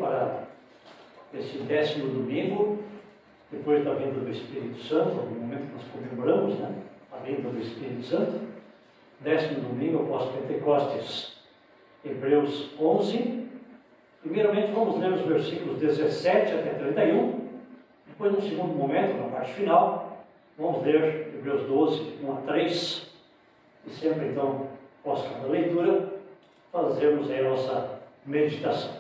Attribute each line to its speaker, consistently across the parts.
Speaker 1: para esse 10º domingo, depois da vinda do Espírito Santo, no momento que nós comemoramos, né, a vinda do Espírito Santo, 10º domingo após Pentecostes, Hebreus 11. Primeiramente vamos ler os versículos 17 até 31, depois no segundo momento, na parte final, vamos ler Hebreus 12, 1 a 3, e sempre então, após cada leitura, fazemos aí a nossa meditação.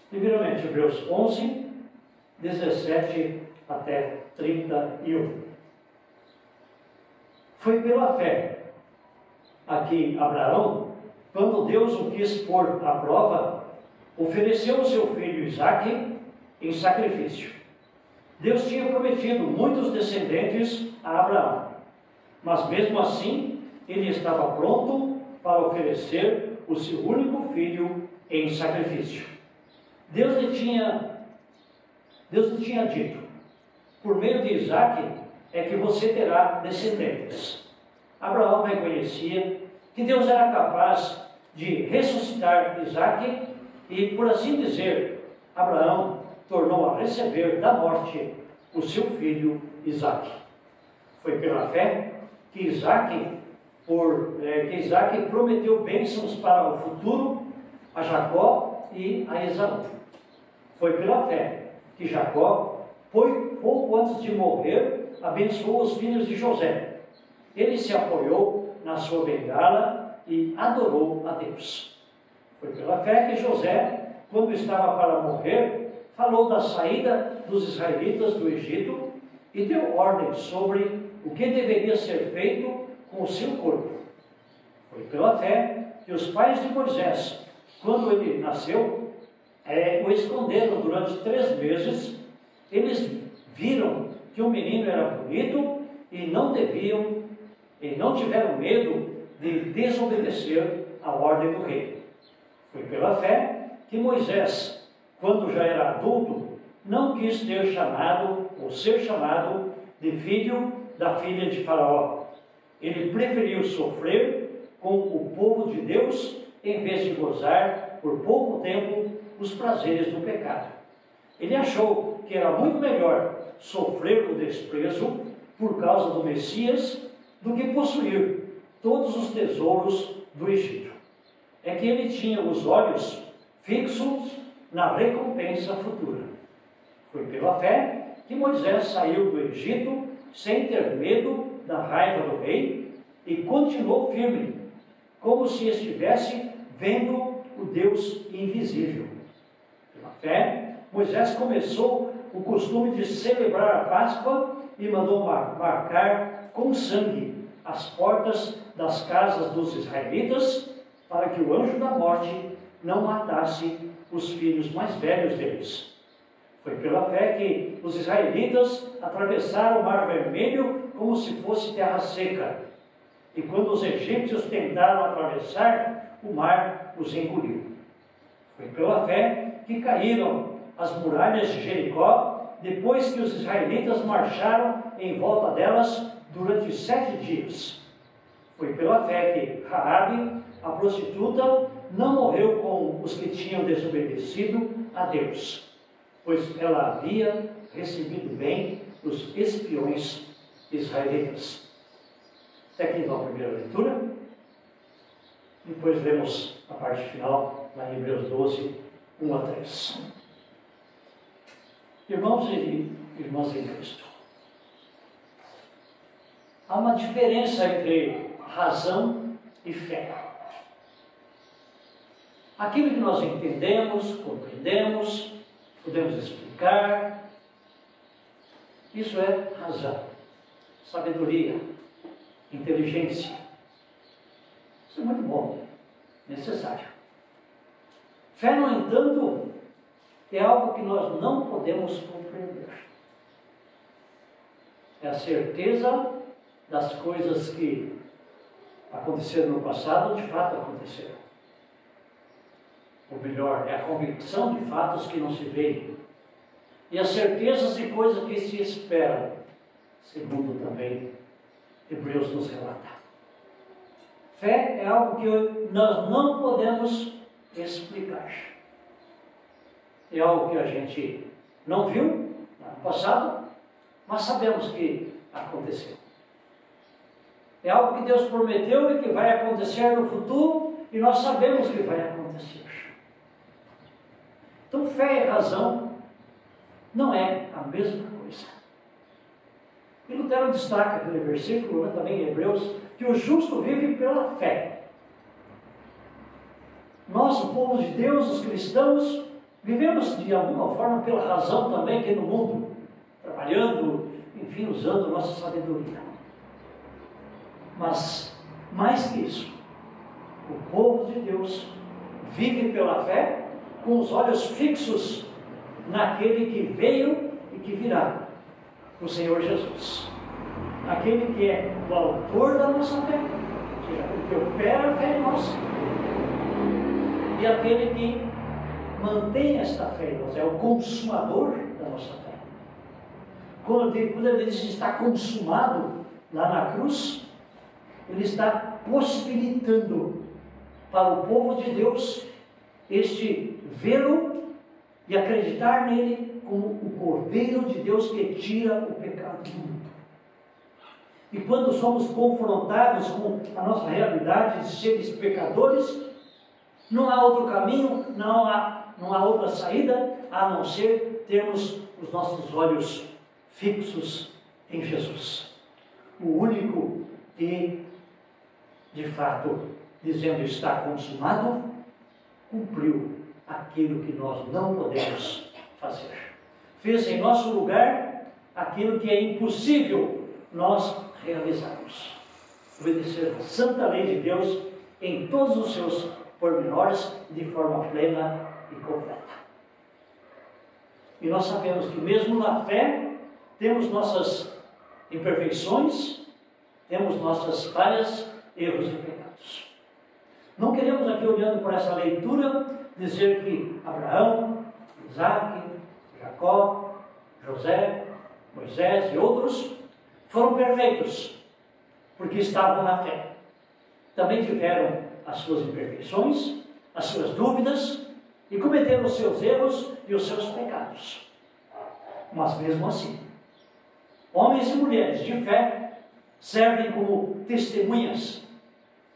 Speaker 1: Primeiramente, Hebreus 11, 17 até 31. Foi pela fé aqui Abraão, quando Deus o quis pôr à prova, ofereceu o seu filho Isaque em sacrifício. Deus tinha prometido muitos descendentes a Abraão, mas mesmo assim ele estava pronto para oferecer o seu único filho em sacrifício. Deus lhe tinha dito: por meio de Isaque é que você terá descendentes. Abraão reconhecia que Deus era capaz de ressuscitar Isaque e, por assim dizer, Abraão tornou a receber da morte o seu filho Isaque. Foi pela fé que Isaque prometeu bênçãos para o futuro a Jacó e a Esaú. Foi pela fé que Jacó, pouco antes de morrer, abençoou os filhos de José. Ele se apoiou na sua bengala e adorou a Deus. Foi pela fé que José, quando estava para morrer, falou da saída dos israelitas do Egito e deu ordem sobre o que deveria ser feito com o seu corpo. Foi pela fé que os pais de Moisés, quando ele nasceu, o esconderam durante 3 meses. Eles viram que o menino era bonito e não tiveram medo de desobedecer a ordem do rei. Foi pela fé que Moisés, quando já era adulto, não quis ser chamado de filho da filha de Faraó. Ele preferiu sofrer com o povo de Deus em vez de gozar por pouco tempo os prazeres do pecado. Ele achou que era muito melhor sofrer o desprezo por causa do Messias do que possuir todos os tesouros do Egito. É que ele tinha os olhos fixos na recompensa futura. Foi pela fé que Moisés saiu do Egito sem ter medo da raiva do rei e continuou firme, como se estivesse vendo o Deus invisível. Pela fé, Moisés começou o costume de celebrar a Páscoa e mandou marcar com sangue as portas das casas dos israelitas, para que o anjo da morte não matasse os filhos mais velhos deles. Foi pela fé que os israelitas atravessaram o Mar Vermelho como se fosse terra seca. E quando os egípcios tentaram atravessar, o mar os engoliu. Foi pela fé que caíram as muralhas de Jericó, depois que os israelitas marcharam em volta delas durante 7 dias. Foi pela fé que Raabe, a prostituta, não morreu com os que tinham desobedecido a Deus, pois ela havia recebido bem os espiões israelitas. Até aqui então a primeira leitura. Depois lemos a parte final, lá em Hebreus 12, 1 a 3. Irmãos e irmãs em Cristo, há uma diferença entre razão e fé. Aquilo que nós entendemos, compreendemos, podemos explicar, isso é razão, sabedoria, inteligência. Isso é muito bom, necessário. Fé, no entanto, é algo que nós não podemos compreender. É a certeza das coisas que aconteceram no passado, de fato aconteceram. Ou melhor, é a convicção de fatos que não se veem. E as certezas de coisas que se esperam, segundo também Hebreus nos relata. Fé é algo que nós não podemos explicar. é algo que a gente não viu no ano passado, mas sabemos que aconteceu. É algo que Deus prometeu e que vai acontecer no futuro, e nós sabemos que vai acontecer. Então, fé e razão não é a mesma coisa. E Lutero destaca aquele versículo, também em Hebreus, que o justo vive pela fé. Nós, o povo de Deus, os cristãos, vivemos de alguma forma pela razão também aqui no mundo, trabalhando, enfim, usando nossa sabedoria. Mas, mais que isso, o povo de Deus vive pela fé com os olhos fixos naquele que veio e que virá, o Senhor Jesus. Aquele que é o autor da nossa fé, ou seja, o que opera a fé em nós, e aquele que mantém esta fé em nós, é o consumador da nossa fé. Quando ele diz que está consumado lá na cruz, ele está possibilitando para o povo de Deus este vê-lo e acreditar nele como o Cordeiro de Deus que tira o pecado do mundo. E quando somos confrontados com a nossa realidade de seres pecadores, não há outro caminho, não há outra saída, a não ser termos os nossos olhos fixos em Jesus. O único que, de fato, dizendo está consumado, cumpriu aquilo que nós não podemos fazer. Fez em nosso lugar aquilo que é impossível nós realizarmos. Obedecer a santa lei de Deus em todos os seus pormenores de forma plena e completa. E nós sabemos que mesmo na fé temos nossas imperfeições, temos nossas falhas, erros e pecados. Não queremos aqui, olhando por essa leitura, dizer que Abraão, Isaac, Jacó, José, Moisés e outros foram perfeitos, porque estavam na fé. Também tiveram as suas imperfeições, as suas dúvidas, e cometeram os seus erros e os seus pecados. Mas mesmo assim, homens e mulheres de fé servem como testemunhas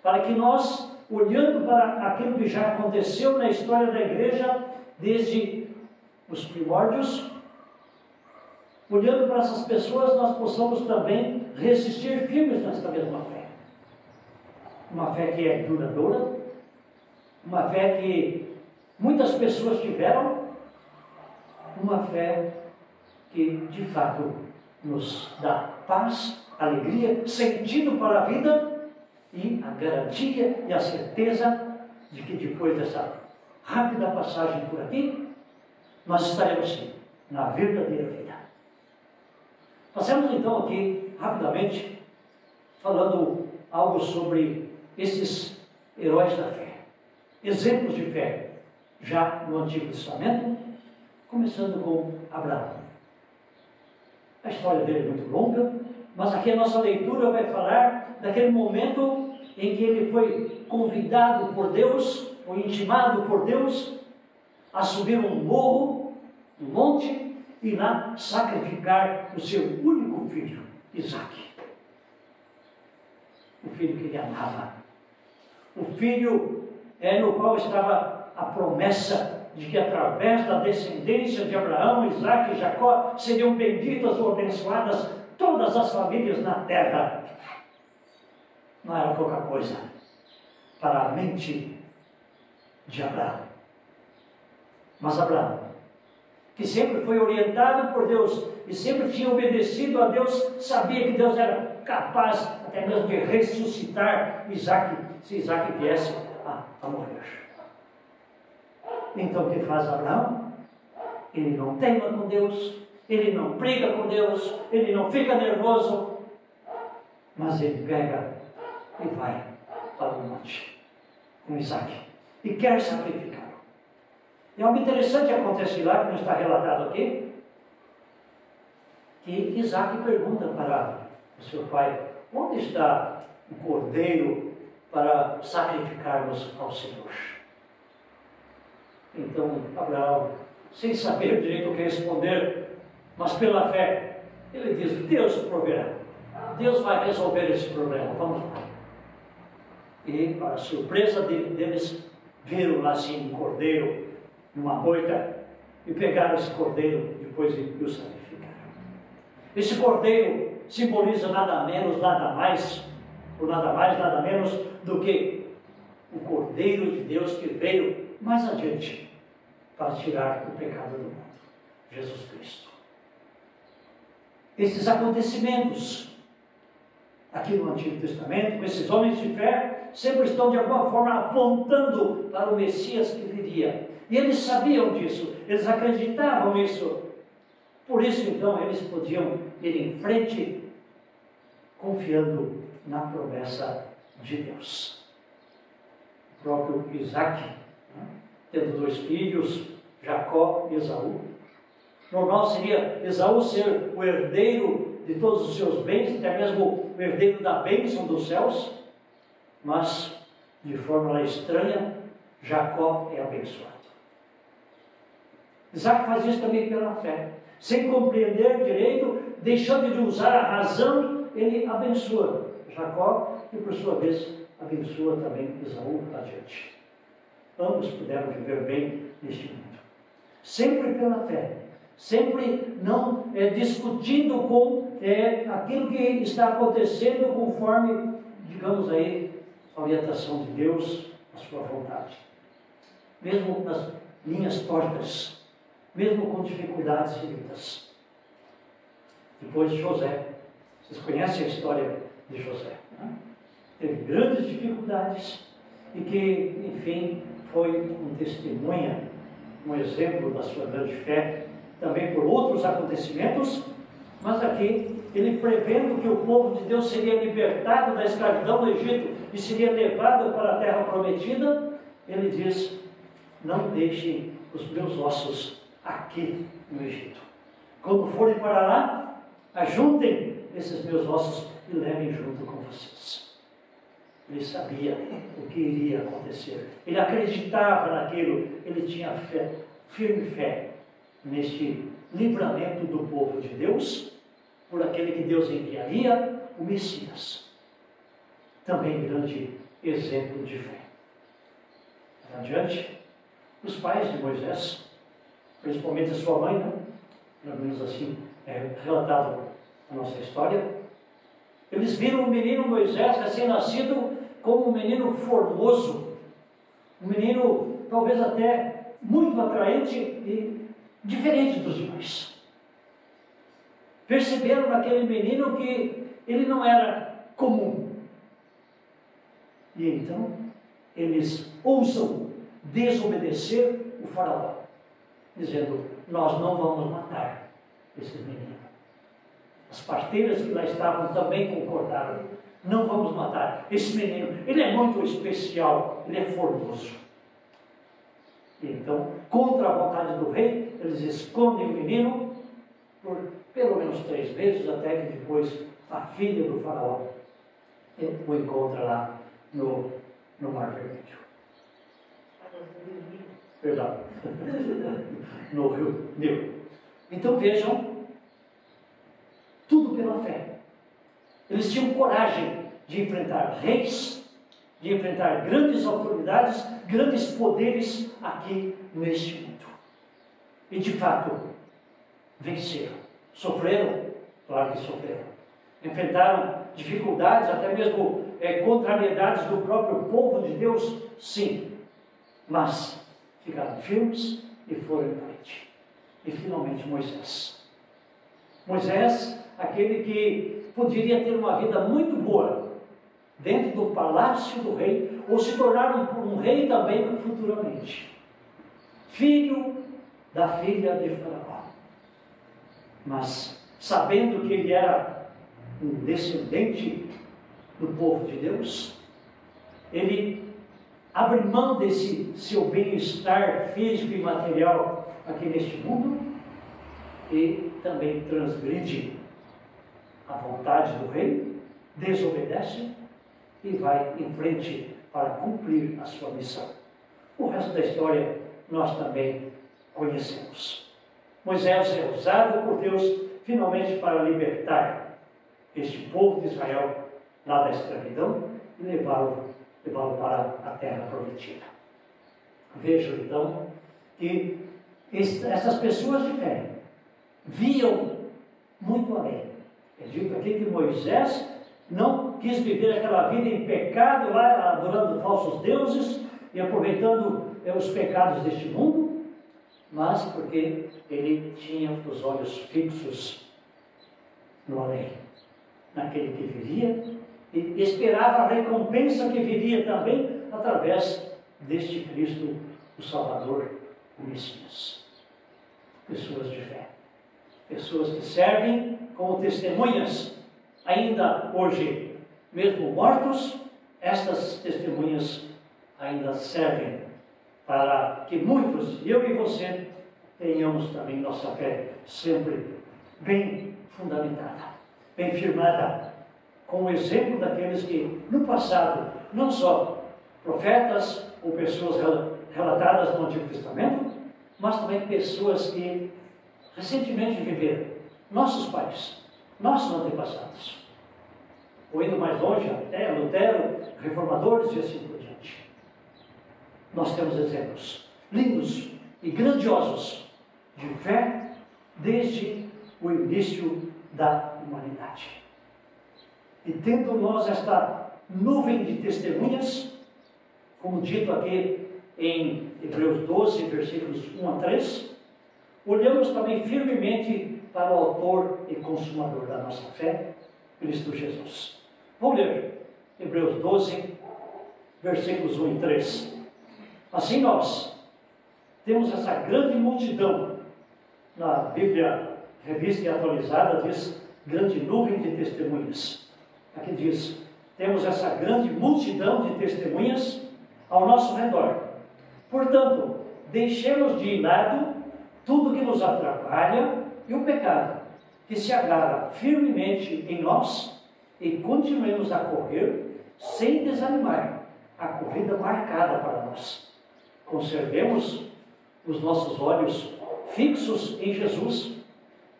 Speaker 1: para que nós, olhando para aquilo que já aconteceu na história da igreja, desde os primórdios, olhando para essas pessoas, nós possamos também resistir firmes nesta mesma fé. Uma fé que é duradoura, uma fé que muitas pessoas tiveram, uma fé que de fato nos dá paz, alegria, sentido para a vida e a garantia e a certeza de que depois dessa rápida passagem por aqui, nós estaremos sim na verdadeira vida. Passemos então aqui rapidamente falando algo sobre esses heróis da fé, exemplos de fé já no Antigo Testamento, começando com Abraão. A história dele é muito longa, mas aqui a nossa leitura vai falar daquele momento em que ele foi convidado por Deus, ou intimado por Deus, a subir um morro, um monte, e lá sacrificar o seu único filho, Isaque. O filho que ele amava. O filho no qual estava a promessa de que através da descendência de Abraão, Isaque e Jacó seriam benditas ou abençoadas todas as famílias na terra. Não era pouca coisa para a mente de Abraão. Mas Abraão, que sempre foi orientado por Deus e sempre tinha obedecido a Deus, sabia que Deus era capaz até mesmo de ressuscitar Isaque, se Isaque viesse a morrer. Então o que faz Abraão? Ele não teima com Deus, ele não briga com Deus, ele não fica nervoso, mas ele pega e vai para o monte com Isaque e quer sacrificá-lo. E algo interessante acontece lá, que não está relatado aqui, que Isaque pergunta para o seu pai: onde está o cordeiro para sacrificarmos ao Senhor? Então Abraão sem saber direito o que responder, mas pela fé, ele diz: Deus proverá, Deus vai resolver esse problema, vamos lá. E, para a surpresa deles, viram lá assim um cordeiro, numa moita, e pegaram esse cordeiro depois e o sacrificaram. Esse cordeiro simboliza nada menos, nada mais, ou nada mais, nada menos do que o Cordeiro de Deus que veio mais adiante para tirar o pecado do mundo, Jesus Cristo. Esses acontecimentos aqui no Antigo Testamento, com esses homens de fé, sempre estão de alguma forma apontando para o Messias que viria. E eles sabiam disso, eles acreditavam nisso. Por isso, então, eles podiam ir em frente, confiando na promessa de Deus. O próprio Isaac, tendo 2 filhos, Jacó e Esaú. Normal seria Esaú ser o herdeiro de todos os seus bens, até mesmo o herdeiro da bênção dos céus, mas, de forma estranha, Jacó é abençoado. Isaac faz isso também pela fé. Sem compreender direito, deixando de usar a razão, ele abençoa Jacó e, por sua vez, abençoa também Esaú adiante. Ambos puderam viver bem neste mundo. Sempre pela fé. Sempre não discutindo com aquilo que está acontecendo conforme, digamos aí, a orientação de Deus, a sua vontade. Mesmo nas linhas tortas, mesmo com dificuldades e lutas. Depois de José, vocês conhecem a história de José, né? Teve grandes dificuldades e que, enfim, foi um testemunha, um exemplo da sua grande fé, também por outros acontecimentos, mas aqui ele prevendo que o povo de Deus seria libertado da escravidão do Egito e seria levado para a terra prometida, ele diz: não deixem os meus ossos aqui no Egito. Quando forem para lá, ajuntem esses meus ossos e levem junto com vocês. Ele sabia o que iria acontecer. Ele acreditava naquilo. Ele tinha fé, firme fé, neste livramento do povo de Deus, por aquele que Deus enviaria, o Messias. Também grande exemplo de fé. Adiante, os pais de Moisés, principalmente a sua mãe, né? Pelo menos assim é relatado na nossa história, eles viram o menino Moisés, recém-nascido, como um menino formoso, um menino talvez até muito atraente e diferente dos demais. Perceberam naquele menino que ele não era comum. E então eles ousam desobedecer o faraó, dizendo: nós não vamos matar esse menino. As parteiras que lá estavam também concordaram: não vamos matar esse menino, ele é muito especial, ele é formoso. E então, contra a vontade do rei, eles escondem o menino por pelo menos 3 vezes, até que depois a filha do faraó o encontra lá no Mar Vermelho. Perdão. No Rio Nilo. Então vejam, tudo pela fé. Eles tinham coragem de enfrentar reis, de enfrentar grandes autoridades, grandes poderes aqui neste mundo. E de fato, venceram. Sofreram? Claro que sofreram. Enfrentaram dificuldades, até mesmo contrariedades do próprio povo de Deus? Sim. Mas ficaram firmes e foram em frente. E finalmente Moisés. Moisés, aquele que poderia ter uma vida muito boa dentro do palácio do rei, ou se tornar um rei também futuramente. Filho da filha de Faraó. Mas, sabendo que ele era um descendente do povo de Deus, ele abre mão desse seu bem-estar físico e material aqui neste mundo e também transgride a vontade do rei, desobedece e vai em frente para cumprir a sua missão. O resto da história nós também conhecemos. Moisés é usado por Deus finalmente para libertar este povo de Israel lá da escravidão e levá-lo para a terra prometida. Vejam então que essas pessoas de fé viam muito além. É dito aqui que Moisés não quis viver aquela vida em pecado, lá adorando falsos deuses e aproveitando os pecados deste mundo, mas porque ele tinha os olhos fixos no além, naquele que viria, e esperava a recompensa que viria também através deste Cristo, o Salvador, o Messias. Pessoas de fé, pessoas que servem como testemunhas, ainda hoje, mesmo mortos, estas testemunhas ainda servem para que muitos, eu e você, tenhamos também nossa fé sempre bem fundamentada, bem firmada, com o exemplo daqueles que no passado, não só profetas ou pessoas relatadas no Antigo Testamento, mas também pessoas que recentemente viveram, nossos pais, nossos antepassados, ou indo mais longe, até Lutero, reformadores e assim por diante. Nós temos exemplos lindos e grandiosos de fé desde o início da humanidade. E tendo nós esta nuvem de testemunhas, como dito aqui em Hebreus 12, versículos 1 a 3, olhamos também firmemente para o autor e consumador da nossa fé, Cristo Jesus. Vou ler Hebreus 12, versículos 1 e 3. Assim nós temos essa grande multidão, na Bíblia Revista e Atualizada diz grande nuvem de testemunhas. Aqui diz, temos essa grande multidão de testemunhas ao nosso redor. Portanto, deixemos de lado tudo que nos atrapalha e o pecado, que se agarra firmemente em nós, e continuemos a correr sem desanimar a corrida marcada para nós. Conservemos os nossos olhos fixos em Jesus,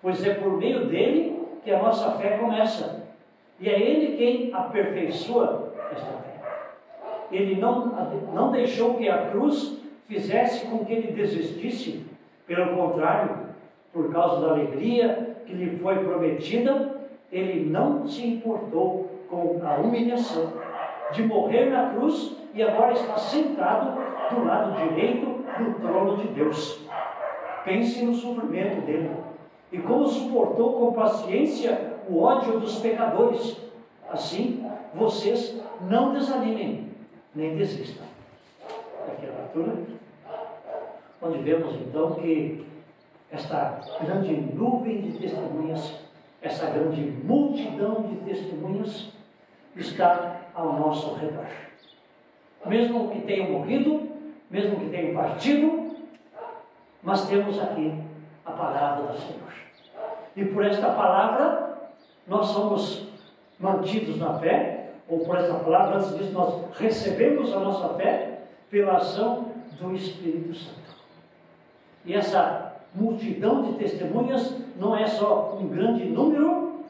Speaker 1: pois é por meio dele que a nossa fé começa, e é ele quem aperfeiçoa esta fé. Ele não deixou que a cruz fizesse com que ele desistisse, pelo contrário, por causa da alegria que lhe foi prometida, ele não se importou com a humilhação de morrer na cruz e agora está sentado do lado direito do trono de Deus. Pense no sofrimento dele e como suportou com paciência o ódio dos pecadores. Assim, vocês não desanimem, nem desistam. Aqui a leitura, onde vemos então que esta grande nuvem de testemunhas, essa grande multidão de testemunhas está ao nosso redor. Mesmo que tenham morrido, mesmo que tenham partido, mas temos aqui a palavra do Senhor. E por esta palavra, nós somos mantidos na fé, ou por esta palavra, antes disso, nós recebemos a nossa fé pela ação do Espírito Santo. E essa multidão de testemunhas não é só um grande número,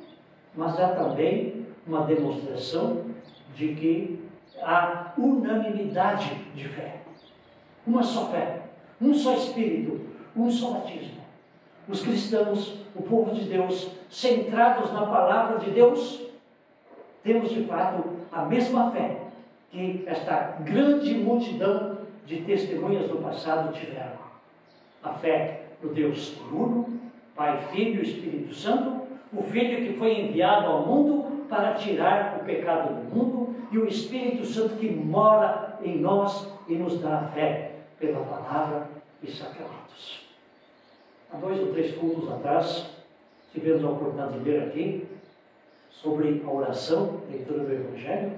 Speaker 1: mas é também uma demonstração de que há unanimidade de fé. Uma só fé, um só Espírito, um só batismo. Os cristãos, o povo de Deus, centrados na palavra de Deus, temos de fato a mesma fé que esta grande multidão de testemunhas do passado tiveram. A fé no Deus uno, Pai, Filho e Espírito Santo, o Filho que foi enviado ao mundo para tirar o pecado do mundo, e o Espírito Santo que mora em nós e nos dá a fé pela palavra e sacramentos. Há 2 ou 3 cultos atrás, tivemos a oportunidade de ler aqui sobre a oração, leitura do Evangelho,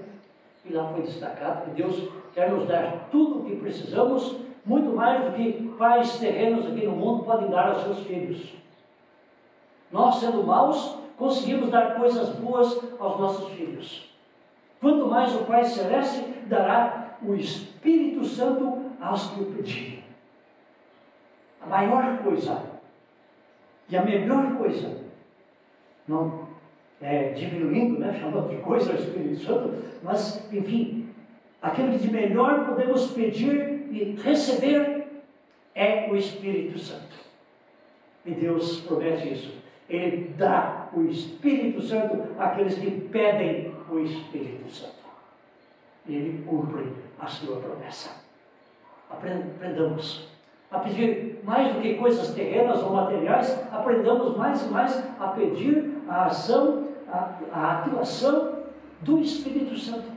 Speaker 1: e lá foi destacado que Deus quer nos dar tudo o que precisamos, muito mais do que pais terrenos aqui no mundo podem dar aos seus filhos. Nós, sendo maus, conseguimos dar coisas boas aos nossos filhos. Quanto mais o Pai Celeste dará o Espírito Santo aos que o pedirem. a maior coisa e a melhor coisa, não diminuindo, né, chamando de coisa o Espírito Santo, mas, enfim, aquilo que de melhor podemos pedir e receber é o Espírito Santo. E Deus promete isso. Ele dá o Espírito Santo àqueles que pedem o Espírito Santo. E Ele cumpre a sua promessa. Aprendamos a pedir mais do que coisas terrenas ou materiais, aprendamos mais e mais a pedir a ação, a atuação do Espírito Santo,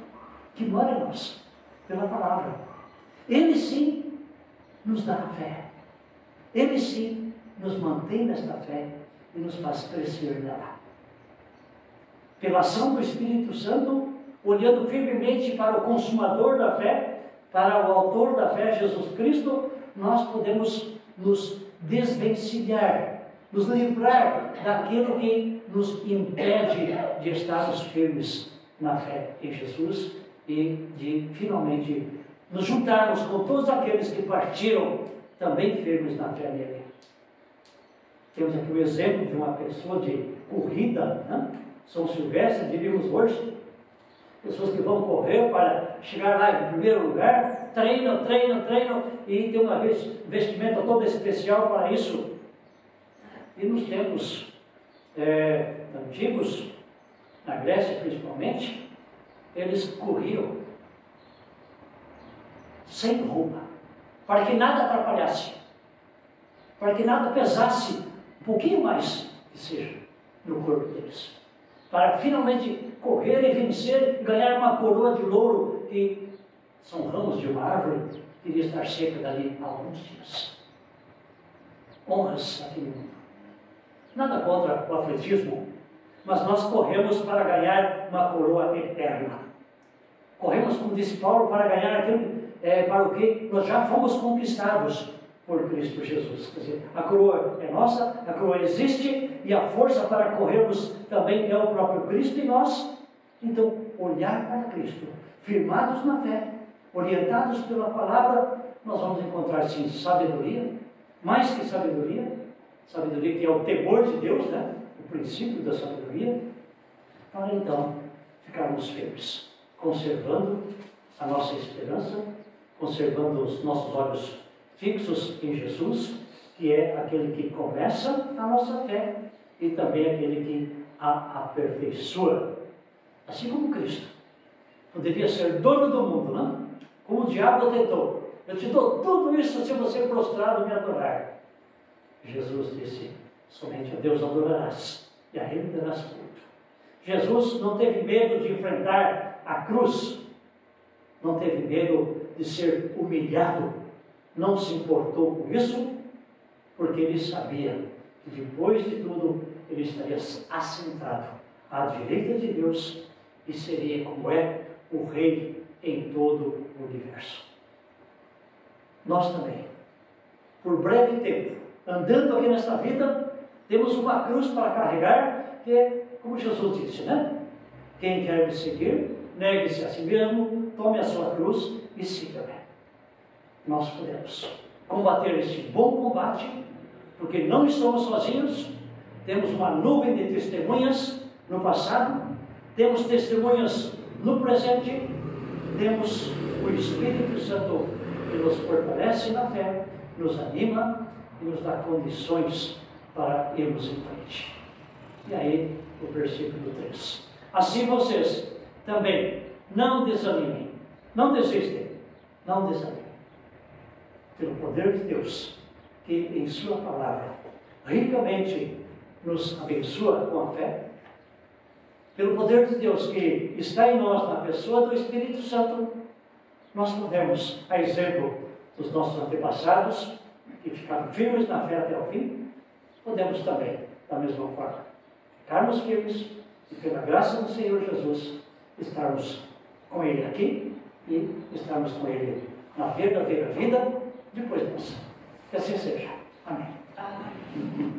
Speaker 1: que mora em nós, pela palavra. Ele sim nos dá a fé. Ele sim nos mantém nesta fé e nos faz crescer nela. Pela ação do Espírito Santo, olhando firmemente para o consumador da fé, para o autor da fé, Jesus Cristo, nós podemos nos desvencilhar, nos livrar daquilo que nos impede de estarmos firmes na fé em Jesus e de finalmente nos juntarmos com todos aqueles que partiram também firmes na fé nele. Temos aqui o exemplo de uma pessoa de corrida, né? São Silvestre, diríamos hoje, pessoas que vão correr para chegar lá em primeiro lugar, treinam, e tem uma vestimenta toda especial para isso. E nos tempos antigos, na Grécia principalmente, eles corriam sem roupa, para que nada atrapalhasse, para que nada pesasse um pouquinho mais que seja no corpo deles, para finalmente correr e vencer e ganhar uma coroa de louro, que são ramos de uma árvore que iria estar seca dali a alguns dias. Honras aqui no mundo. Nada contra o atletismo, mas nós corremos para ganhar uma coroa eterna. Corremos, como disse Paulo, para ganhar aquilo para o que nós já fomos conquistados por Cristo Jesus. Quer dizer, a coroa é nossa, a coroa existe, e a força para corrermos também é o próprio Cristo em nós. Então, olhar para Cristo, firmados na fé, orientados pela palavra, nós vamos encontrar sim sabedoria, mais que sabedoria que é o temor de Deus, né? O princípio da sabedoria, para então ficarmos firmes, conservando a nossa esperança, conservando os nossos olhos fixos em Jesus, que é aquele que começa a nossa fé e também aquele que a aperfeiçoa. Assim como Cristo poderia ser dono do mundo, não? Como o diabo tentou: eu te dou tudo isso se você prostrado me adorar. Jesus disse: somente a Deus adorarás e a Ele darás culto. Jesus não teve medo de enfrentar a cruz, não teve medo de ser humilhado, não se importou com isso, porque ele sabia que depois de tudo ele estaria assentado à direita de Deus e seria, como é, o Rei em todo o universo. Nós também, por breve tempo, andando aqui nesta vida, temos uma cruz para carregar, que é, como Jesus disse, né? Quem quer me seguir, negue-se a si mesmo, tome a sua cruz e siga-me. Nós podemos combater este bom combate, porque não estamos sozinhos, temos uma nuvem de testemunhas no passado, temos testemunhas no presente, temos o Espírito Santo que nos fortalece na fé, nos anima e nos dá condições para irmos em frente. E aí, o versículo 3. Assim vocês também não desanimem, não desistem, não desanimem. Pelo poder de Deus, que em sua palavra ricamente nos abençoa com a fé, pelo poder de Deus que está em nós, na pessoa do Espírito Santo, nós podemos, a exemplo dos nossos antepassados, que ficaram firmes na fé até o fim, podemos também, da mesma forma, ficarmos firmes e, pela graça do Senhor Jesus, estarmos com Ele aqui e estarmos com Ele na verdadeira vida depois dessa. Que assim seja. Amém.
Speaker 2: Amém.